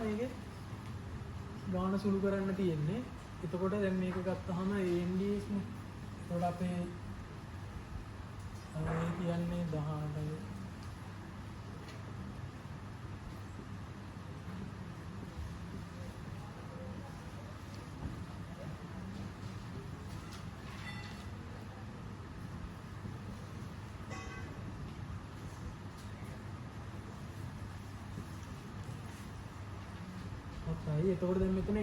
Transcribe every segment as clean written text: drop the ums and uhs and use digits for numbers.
මේකේ ගාන සුළු කරන්න තියෙන්නේ. එතකොට දැන් මේක ගත්තාම ANDs නේ. එතකොට අපේ කියන්නේ 18 හයි. එතකොට දැන් මෙතන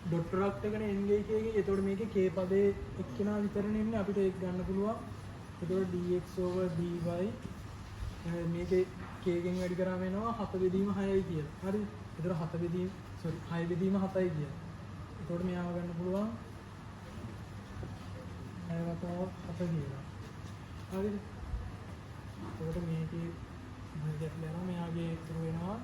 ඩොට් ප්‍රොඩක්ට් එකනේ engage එකේ. එතකොට මේකේ k පදේ එක්කෙනා විතරනේ ඉන්නේ. අපිට ඒක ගන්න පුළුවන්. එතකොට dx over dy මේකේ k එකෙන් වැඩි කරාම එනවා 7 බෙදීම 6යි කියලා. හරිද? එතකොට 7 බෙදීම 6 බෙදීම 7යි කියලා. එතකොට මෙයාව ගන්න පුළුවන් 6 වතාවක් 7 කියලා. හරිද? එතකොට මේකේ දෙයක් යනවා. මෙයාගේ ඉතුරු වෙනවා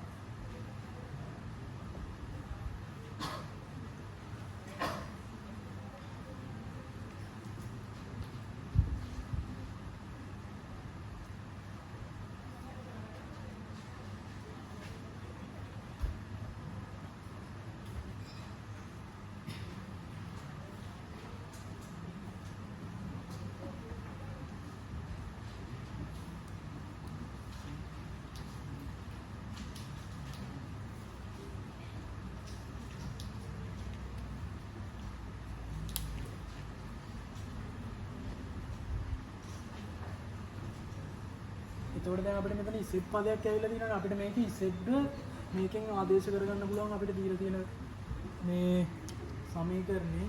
එතකොට දැන් අපිට මෙතන z පදයක් ඇවිල්ලා තියෙනවා. අපිට මේක z මේකෙන් ආදේශ කරගන්න පුළුවන් අපිට දීලා තියෙන මේ සමීකරණේ.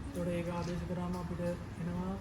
එතකොට ඒක ආදේශ කරාම අපිට එනවා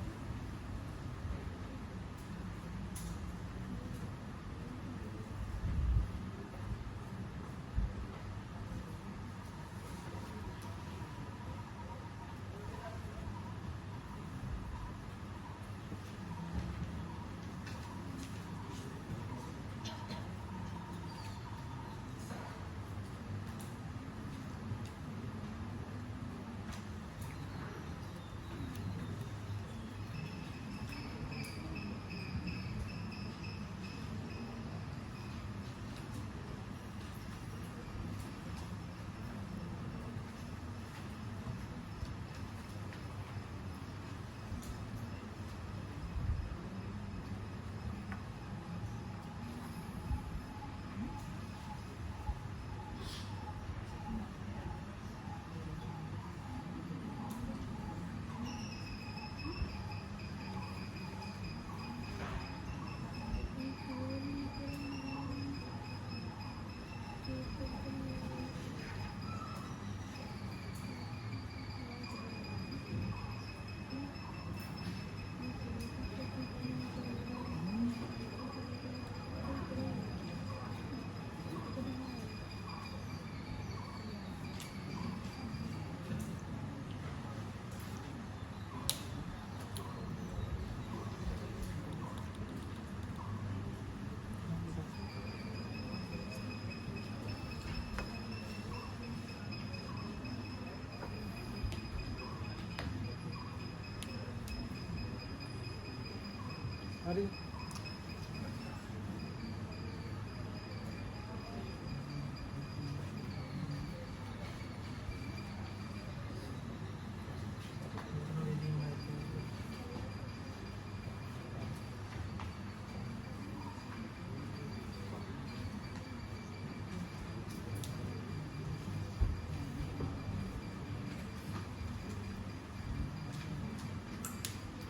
හරි.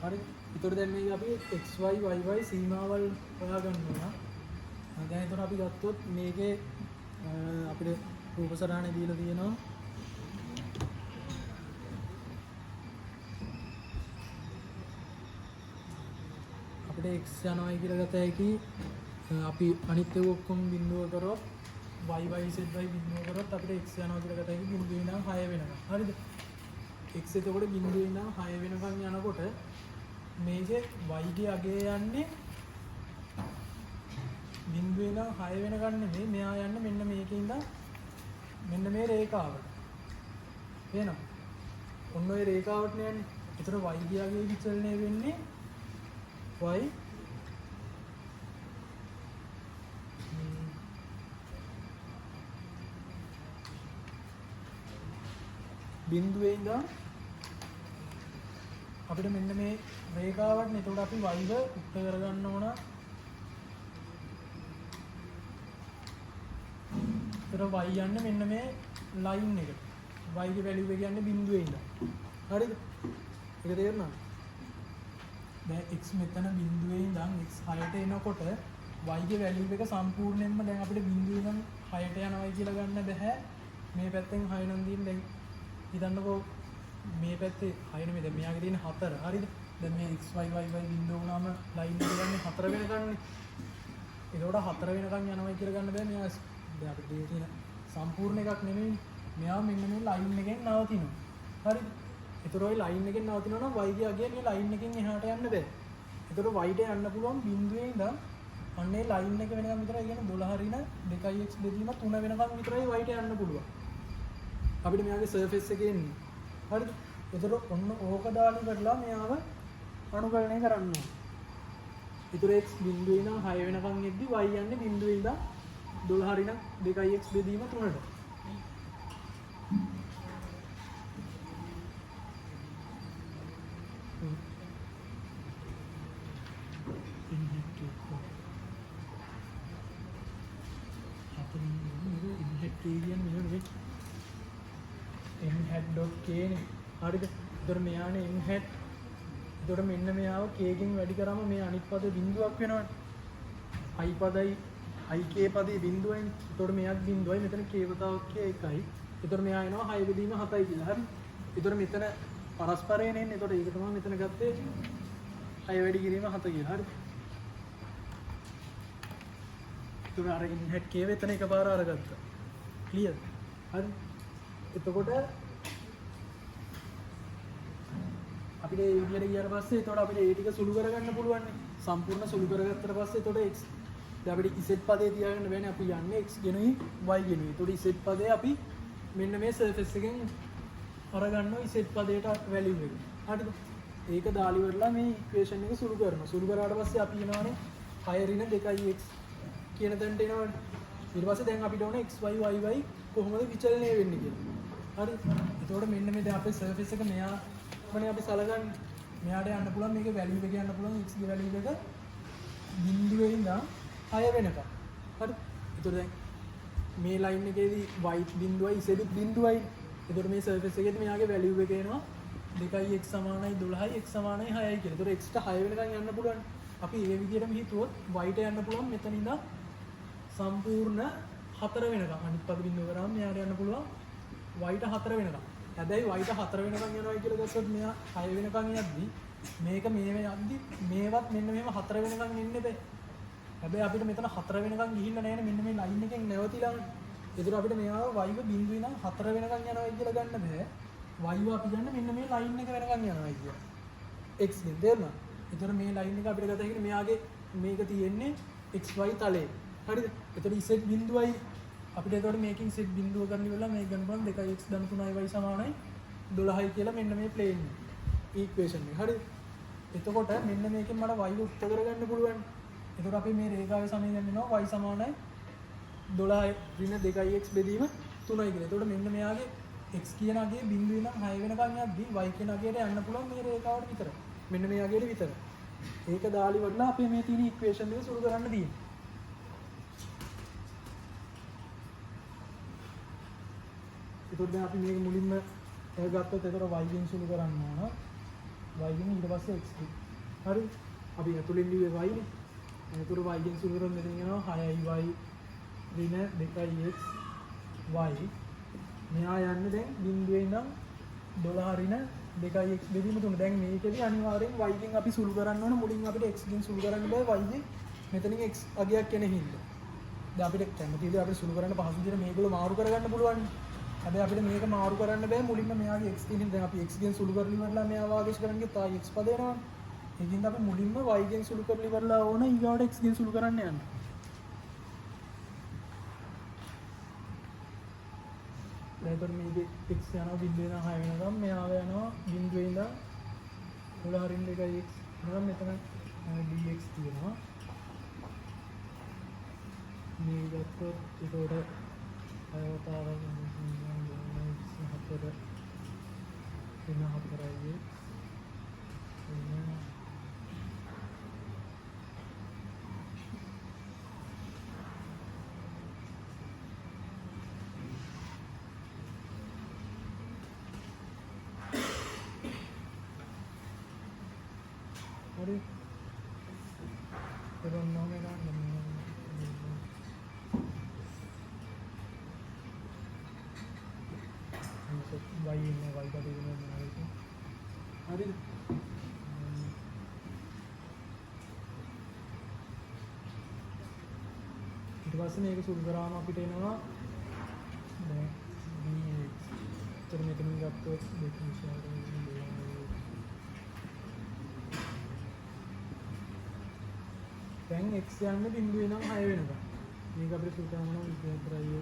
හරි. එතකොට දැන් මේක අපි xy yy සීමාවල් හොයාගන්න ඕන. දැන් එතකොට අපි ගත්තොත් මේකේ අපිට රූප සටහන දීලා තියෙනවා. අපිට x යනවායි කියලා ගත හැකි. අපි අනිත් ඒවා ඔක්කොම බිඳුව කරොත් y z බිඳුව කරොත් අපිට x යනවා කියලා ගත හැකි බිඳුවේ ඉඳන් 6 වෙනකම්. හරිද? x එතකොට බිඳුවේ ඉඳන් 6 වෙනකම් යනකොට මේකේ y ගේ අගය යන්නේ බිඳුවේ ඉඳන් 6 වෙනකන් නෙමෙයි. මෙයා යන්නේ මෙන්න මේකේ ඉඳන් මෙන්න මේ රේඛාවට. එහෙනම් ඔන්න ඔය රේඛාවට යන්නේ. ඒතර y ගේ අගය විචලනය වෙන්නේ y බිඳුවේ ඉඳන් අපිට මෙන්න මේ රේඛාවට එතකොට අපි y ව උත්ත කරගන්න ඕන. ඒතර y යන්නේ මෙන්න මේ ලයින් එකට. y ගේ වැලියු එක කියන්නේ බිඳුවේ ඉඳන්. හරිද? ඒක තේරුණාද? දැන් x මෙතන බිඳුවේ ඉඳන් x 6ට එනකොට y ගේ වැලියු එක සම්පූර්ණයෙන්ම දැන් අපිට බිඳුවේ ඉඳන් 6ට යනවායි කියලා ගන්න බෑ. මේ පැත්තෙන් 6 නම් දින් දැන් හිතන්නකෝ මේ පැත්තේ 6 නෙමෙයි දැන් මෙයාගේ තියෙන 4. හරිද? දැන් මේ x y y y බිඳුව වුණාම ලයින් එක යන්නේ 4 වෙනකන්නේ. ඒකට 4 වෙනකන් යනවායි කියලා ගන්න බෑ. මෙයා දැන් අපිට තියෙන සම්පූර්ණ එකක් නෙමෙයි. මෙයා මෙන්න මේ ලයින් එකෙන් නවතිනවා. හරිද? ඒතර ওই ලයින් එකෙන් නවතිනවා නම් y ගේ අගය මේ ලයින් එකෙන් එහාට යන්න බෑ. ඒතර y ට යන්න පුළුවන් බිඳුවේ ඉඳන් අන්නේ ලයින් එක වෙනකම් විතරයි. කියන්නේ 12 රින 2x බෙදීම 3 වෙනකම් විතරයි y ට යන්න පුළුවන්. අපිට මෙයාගේ සර්ෆේස් එකේ එන්නේ. හරිද? ඒතර ඔන්න ඕක දාලි කරලා මෙයාව අනුකරණය කරන්න ඕනේ. ඒතර x බිඳුවේ ඉඳන් 6 වෙනකම් එද්දි y යන්නේ බිඳුවේ ඉඳන් 12 රින 2x බෙදීම 3ට. n hat.k නේ. හරිද? ඒතර මෙයානේ n hat. ඒතර මෙන්න මෙයාව k ගෙන් වැඩි කරාම මේ අනිත් පද බිඳුවක් වෙනවනේ. i පදයි ik පදේ බිඳුවයිනේ. ඒතර මෙයාත් බිඳුවයි මෙතන k වතාවක් k එකයි. ඒතර මෙයා එනවා 6 බෙදීම 7යි කියලා. හරි? ඒතර මෙතන පරස්පරයෙන් එන්නේ. ඒතර ඒක තමයි මෙතන ගත්තේ 6 වැඩි කිරීම 7 කියලා. හරි? ඒතර අර n hat k වෙතන එකපාර අරගත්තා. ක්ලියර්? හරි? එතකොට අපිට ඒ විදිහට ගියාට පස්සේ එතකොට අපිට ඒ ටික සුළු කරගන්න පුළුවන් නේ. සම්පූර්ණ සුළු කරගත්තට පස්සේ එතකොට x දැන් අපිට z පදේ තියාගන්න බෑනේ. අපි යන්නේ x ගෙනුයි y ගෙනුයි. එතකොට z පදේ අපි මෙන්න මේ සර්ෆේස් එකෙන් අරගන්නවා z පදේට වැලියු එක. හරිද? ඒක දාලි වරලා මේ ඉක්වේෂන් එක සුළු කරනවා. සුළු කරාට පස්සේ අපි එනවානේ 6 ඍණ 2x කියන තැනට එනවනේ. ඊට පස්සේ දැන් අපිට ඕනේ x y y y කොහොමද විචලනය වෙන්නේ කියලා. හරි? එතකොට මෙන්න මේ දැන් අපේ සර්ෆේස් එක මෙයා මනේ අපි සලගන්නේ. මෙයාට යන්න පුළුවන් මේකේ වැලියු එක යන්න පුළුවන් x ගේ වැලියු එක බිඳුවේ ඉඳන් 6 වෙනකම්. හරි? එතකොට දැන් මේ ලයින් එකේදී y බිඳුවයි z බිඳුවයි. එතකොට මේ සර්ෆේස් එකේදී මෙයාගේ වැලියු එක එනවා 2x සමානයි 12යි x සමානයි 6යි කියලා. එතකොට x ට 6 වෙනකම් යන්න පුළුවන්. අපි මේ විදිහටම හිතුවොත් y ට යන්න පුළුවන් මෙතන ඉඳන් සම්පූර්ණ 4 වෙනකම්. අනිත් පද බිඳුව කරාම මෙයාට යන්න පුළුවන් y ට 4 වෙනකම්. හැබැයි y ට 4 වෙනකම් යනවා කියලා ගත්තොත් මෙයා 6 වෙනකම් යද්දි මේක මේ යද්දි මේවත් මෙන්න මෙහෙම 4 වෙනකම් එන්න බෑ. හැබැයි අපිට මෙතන 4 වෙනකම් ගිහිල්ලා නැහැ නේ. මෙන්න මේ ලයින් එකෙන් නැවතිලානේ. ඒතර අපිට මෙයාව y ව බිඳුවේ නම් 4 වෙනකම් යනවා කියලා ගන්න බෑ. y ව අපි ගන්න මෙන්න මේ ලයින් එක වෙනකම් යනවා කියලා. x ගෙන් තේරුණා? ඒතර මේ ලයින් එක අපිට ගත හැකිනේ මෙයාගේ මේක තියෙන්නේ xy තලයේ. හරිද? ඒතර z බිඳුවයි අපිට එතකොට මේකෙන් z බිඳුව ගන්න ඉවරලා මේක ගන්න බලන්න 2x ධන 3y සමානයි 12යි කියලා මෙන්න මේ ප්ලේන් ඉක්වේෂන් එක. හරිද? එතකොට මෙන්න මේකෙන් මට y උත්තර කරගන්න පුළුවන්. එතකොට අපි මේ රේඛාවේ සමීකරණ දෙනවා y සමානයි 12 ඍණ 2x බෙදීම 3යි කියලා. එතකොට මෙන්න මෙයාගේ x කියන අගය බිඳුවේ නම් 6 වෙනකන් යද්දි y කියන අගයට යන්න පුළුවන් මේ රේඛාවට විතරයි. මෙන්න මේ අගයට විතරයි. ඒක දාලි වඩලා අපි මේ තියෙන ඉක්වේෂන් එක සුළු කරන්න තියෙනවා. එතකොට දැන් අපි මේක මුලින්ම ගත්තොත් එතකොට y ගෙන් සුළු කරන්න ඕන. y ගෙන් ඊට පස්සේ x ගෙන්. හරි? අපි ඇතුලෙන් ලියුවේ y නේ. එතකොට y ගෙන් සුළු කරන් මෙතන යනවා 6y ඍණ 2x y. මෙහා යන්නේ දැන් බිඳුවේ ඉඳන් 12 ඍණ 2x බෙදීම 3. දැන් මේකෙදි අනිවාර්යෙන් y ගෙන් අපි සුළු කරන්න ඕන. මුලින් අපිට x ගෙන් සුළු කරන්න බෑ y ගෙන්. මෙතනින් x අගයක් එන හින්දා. දැන් අපිට කැමති විදිහට අපිට සුළු කරන්න පහසු විදිහට මේගොල්ලෝ මාරු කරගන්න පුළුවන්. හැබැයි අපිට මේක මාරු කරන්න බෑ. මුලින්ම මෙයාගේ x කියන දැන් අපි x ගෙන් සුළු කරලා ඉවරලා මෙයාව ආදේශ කරන්න ගියත් ආයි x පද එනවනේ. ඒකින්ද අපි මුලින්ම y ගෙන් සුළු කරලා ඉවරලා ඕන ඊගාවට x ගෙන් සුළු කරන්න යන්න. එතකොට මේකේ x යනවා බිඳුවේ ඉඳන් 6 වෙනකම් මෙයාව යනවා බිඳුවේ ඉඳන් 12 රින් 2x එනවා මෙතන dx තියෙනවා. මේ ගත්තොත් ඒකට අයවතාවක් 4 වෙන හතරයි වෙන හරි එතකොට නෝම ගන්න වයි ඉන්න වයි කඩේ වෙන මොනවද හරිද ඊට පස්සේ මේක සුළු කරාම අපිට එනවා දැන් එතන මෙතනින් ගත්තොත් දෙකකින් ෂෙයාර් දැන් x යන්නේ බිඳුවේ නම් 6 වෙනකම් මේක අපිට සුළු කරාම නම් 24යි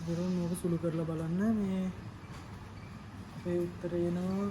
දරුවන් මේක සුළු කරලා බලන්න මේ අපේ උත්තරේ එනවා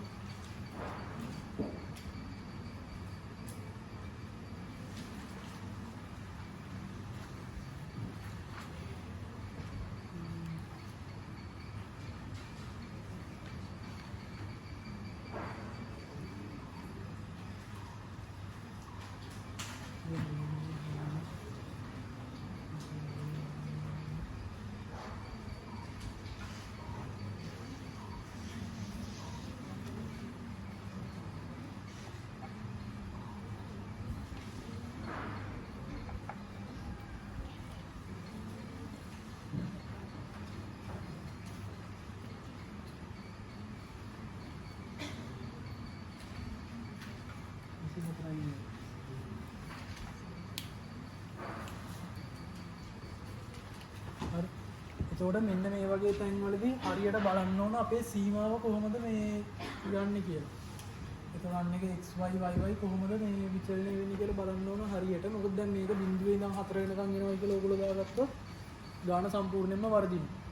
හරි එතකොට මෙන්න මේ වගේ තැන්වලදී හරියට බලන්න ඕන අපේ සීමාව කොහොමද මේ ගන්න කියලා. එතකොට අන්න එක x y y y කොහොමද මේ විචලනය වෙන්නේ කියලා බලන්න ඕන හරියට. මොකද දැන් මේක බිඳුවේ ඉඳන් 4 වෙනකන් එනවා කියලා ඔයගොල්ලෝ දාගත්තොත් ගාන සම්පූර්ණයෙන්ම වර්ධිනවා.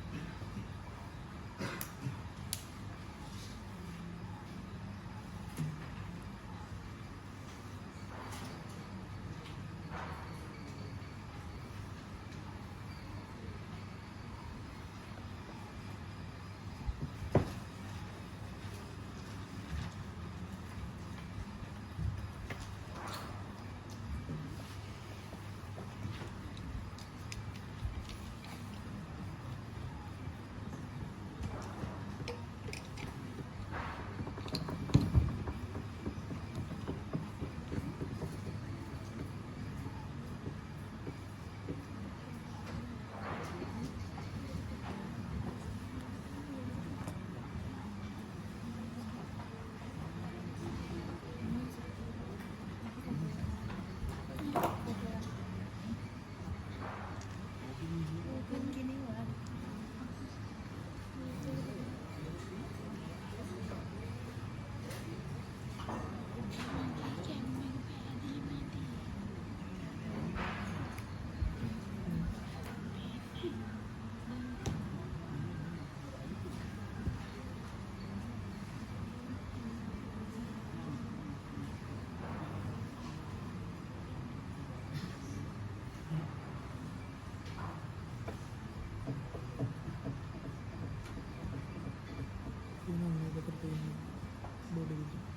Ini betul-betul body